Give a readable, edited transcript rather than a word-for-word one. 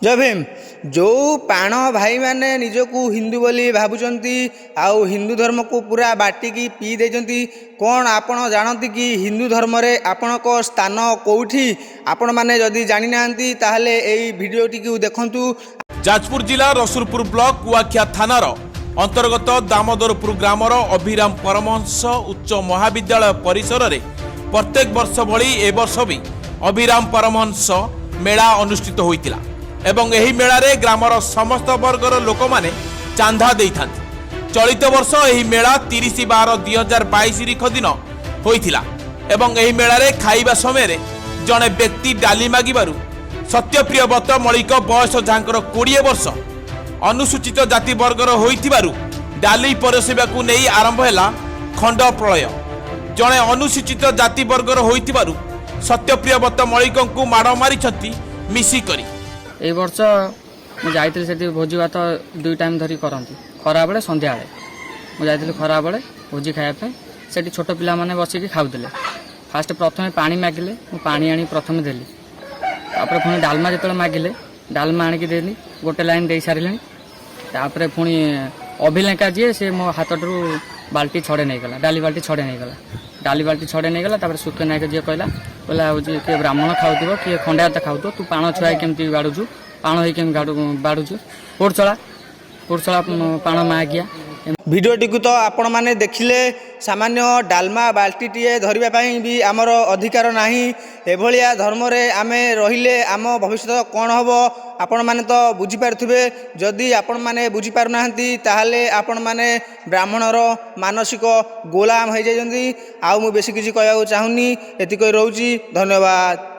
जय भीम। जो पाण भाई मैंने निजकू हिंदू बोली भावुंट आउ हिंदू धर्म को पूरा बाटिकी पी देती कौन आपण जानती कि हिंदू धर्म रे आपण को स्थान कौटी आपण मैंने जदि जानी ना ताहले एई भिडियोटी को देखंतु। जाजपुर जिला रसूलपुर ब्लॉक कुआखिया थानार अंतर्गत दामोदरपुर ग्रामर अभिराम परमहंस उच्च महाविद्यालय परिसर रे प्रत्येक वर्ष भली ए वर्ष भी अभिराम परमहंस मेला अनुष्ठित होइतिला एवं एही मेला रे ग्रामर समस्त वर्गर लोक माने चांदा देइथांती। चलित वर्ष एही मेला 30/12/2022 तारीख दिन होइतिला एवं एही मेला रे खाइबा समय रे जने व्यक्ति डाली मागिबारु सत्यप्रिय बत मलिक बयस जांकर 20 वर्ष अनुसूचित जाति वर्गर होइतिबारु डाली परसेबाकू नेई आरंभ हैला खंड प्रलय। जने अनुसूचित जाति वर्गर होइतिबारु सत्यप्रिय बत मलिकंकू माड़ मारिछंती मिसी करी। ए वर्ष मुझे जाइली से भोजी भात 2 टाइम धरी करती खरा बेले संध्या बेले मुझे खरा बेले भोजी खायापे से छोट पिला माने बसिकी खाऊले। फास्ट प्रथम पानी मागिले पानी आनी प्रथम देली तापर पुणी डालमा जो मागिले डालमा आणिकी देली गोटे लाइन दे सारे तापर पुणी अभिलेखा जी से मो हाथटू बाल्टी छड़े नहीं गला डाली बाल्टी छड़े नहीं गला डाली बाल्टी छड़े नहीं गला तापर सुखे नायक जी कहला बोला हूँ किए ब्राह्मण खाऊ किए खंडायत खाऊ तू पाण छुआ केमती बाड़ुचु पाण हो बाड़ुचु पोड़चला पाण मागिया। भिडियोटी को तो आपण माने देखिले सामान्य डालमा बाल्टी टीए धरिबा भी आमर अधिकार नाही। एभलिया धर्म रे आमे रहिले आम भविष्य कौन हम आपण माने तो बुझी पारथिबे। जदि आपण माने बुझी पारु नाहंती ताहाले आपण माने ब्राह्मणर मानसिक गोलाम हो जाइछन्ती। आउ मु बेसी किछि कहବାକୁ चाहुनी एति कहि रहउची। धन्यवाद।